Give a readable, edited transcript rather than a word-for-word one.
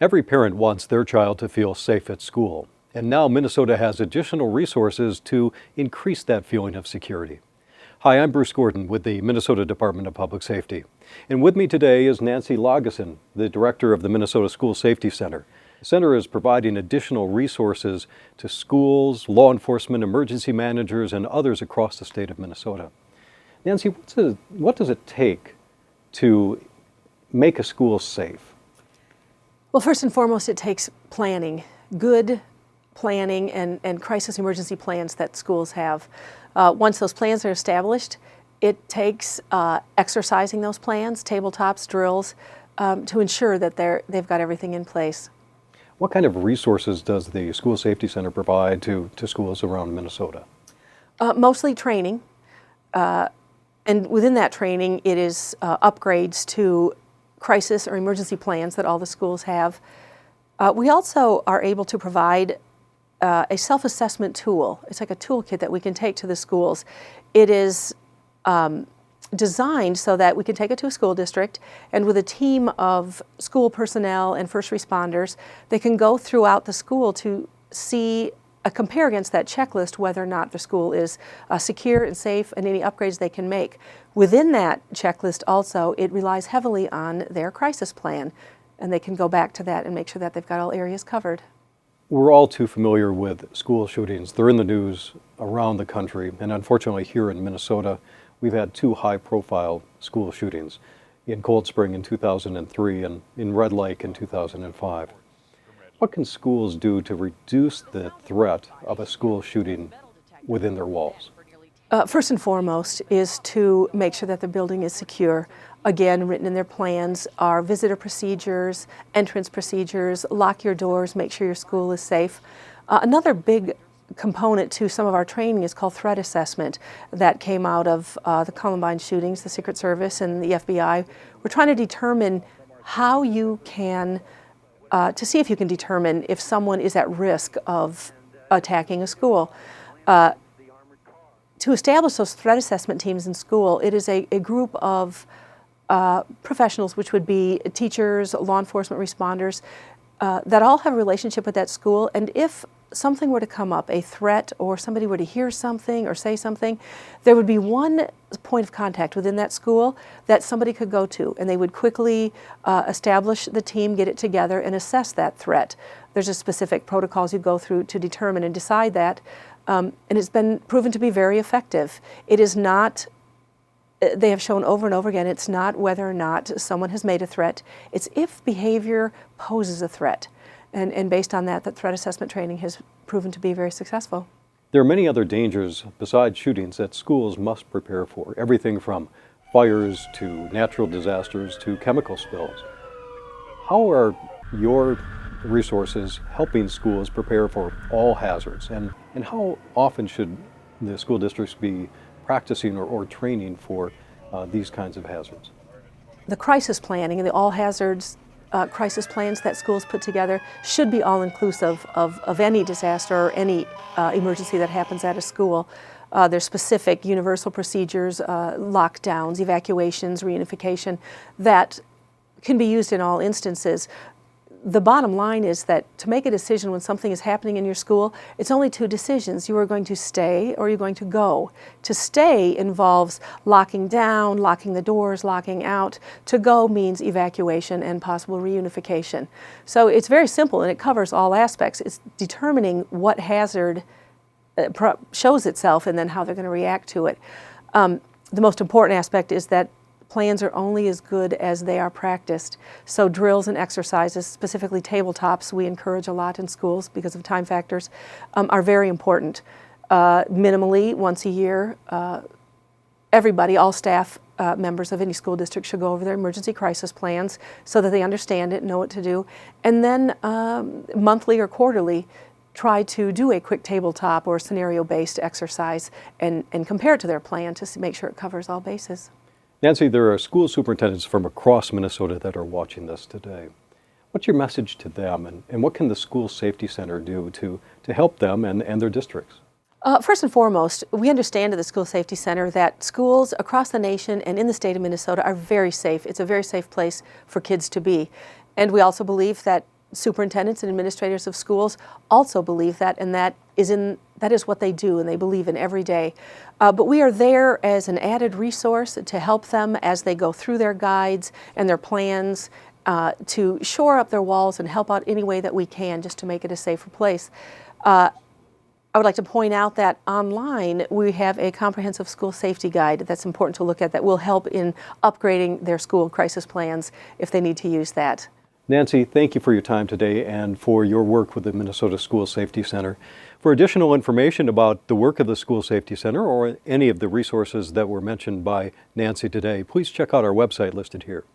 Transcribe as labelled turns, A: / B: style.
A: Every parent wants their child to feel safe at school, and now Minnesota has additional resources to increase that feeling of security. Hi, I'm Bruce Gordon with the Minnesota Department of Public Safety, and with me today is Nancy Lageson, the director of the Minnesota School Safety Center. The center is providing additional resources to schools, law enforcement, emergency managers, and others across the state of Minnesota. Nancy, what does it take to make a school safe?
B: Well, first and foremost, it takes planning, good planning and crisis emergency plans that schools have. Once those plans are established, it takes exercising those plans, tabletops, drills, to ensure that they've got everything in place.
A: What kind of resources does the School Safety Center provide to schools around Minnesota?
B: Mostly training, and within that training, it is upgrades to crisis or emergency plans that all the schools have. We also are able to provide a self-assessment tool. It's like a toolkit that we can take to the schools. It is designed so that we can take it to a school district, and with a team of school personnel and first responders, they can go throughout the school to compare against that checklist whether or not the school is secure and safe and any upgrades they can make. Within that checklist also, it relies heavily on their crisis plan, and they can go back to that and make sure that they've got all areas covered.
A: We're all too familiar with school shootings. They're in the news around the country, and unfortunately here in Minnesota, we've had two high-profile school shootings in Cold Spring in 2003 and in Red Lake in 2005. What can schools do to reduce the threat of a school shooting within their walls?
B: First and foremost is to make sure that the building is secure. Again, written in their plans are visitor procedures, entrance procedures, lock your doors, make sure your school is safe. Another big component to some of our training is called threat assessment that came out of the Columbine shootings, the Secret Service and the FBI. We're trying to determine how you can to see if you can determine if someone is at risk of attacking a school. To establish those threat assessment teams in school, it is a group of professionals, which would be teachers, law enforcement responders, that all have a relationship with that school. And if something were to come up, a threat, or somebody were to hear something or say something, there would be one point of contact within that school that somebody could go to, and they would quickly establish the team, get it together, and assess that threat. There's a specific protocols you go through to determine and decide that, and it's been proven to be very effective. It is not, they have shown over and over again, it's not whether or not someone has made a threat, it's if behavior poses a threat. And based on that, threat assessment training has proven to be very successful.
A: There are many other dangers besides shootings that schools must prepare for, everything from fires to natural disasters to chemical spills. How are your resources helping schools prepare for all hazards, and how often should the school districts be practicing or training for these kinds of hazards?
B: The crisis planning and the all hazards crisis plans that schools put together should be all-inclusive of any disaster or any emergency that happens at a school. There's specific universal procedures, lockdowns, evacuations, reunification, that can be used in all instances. The bottom line is that to make a decision when something is happening in your school, it's only two decisions. You are going to stay or you're going to go. To stay involves locking down, locking the doors, locking out. To go means evacuation and possible reunification. So it's very simple and it covers all aspects. It's determining what hazard shows itself and then how they're going to react to it. The most important aspect is that plans are only as good as they are practiced. So drills and exercises, specifically tabletops, we encourage a lot in schools because of time factors, are very important. Minimally, once a year, everybody, all staff members of any school district should go over their emergency crisis plans so that they understand it, know what to do. And then monthly or quarterly, try to do a quick tabletop or scenario-based exercise and compare it to their plan to make sure it covers all bases.
A: Nancy, there are school superintendents from across Minnesota that are watching this today. What's your message to them, and what can the School Safety Center do to help them and their districts?
B: First and foremost, we understand at the School Safety Center that schools across the nation and in the state of Minnesota are very safe. It's a very safe place for kids to be. And we also believe that superintendents and administrators of schools also believe that, and that is what they do and they believe in every day. But we are there as an added resource to help them as they go through their guides and their plans to shore up their walls and help out any way that we can just to make it a safer place. I would like to point out that online we have a comprehensive school safety guide that's important to look at that will help in upgrading their school crisis plans if they need to use that.
A: Nancy, thank you for your time today and for your work with the Minnesota School Safety Center. For additional information about the work of the School Safety Center or any of the resources that were mentioned by Nancy today, please check out our website listed here.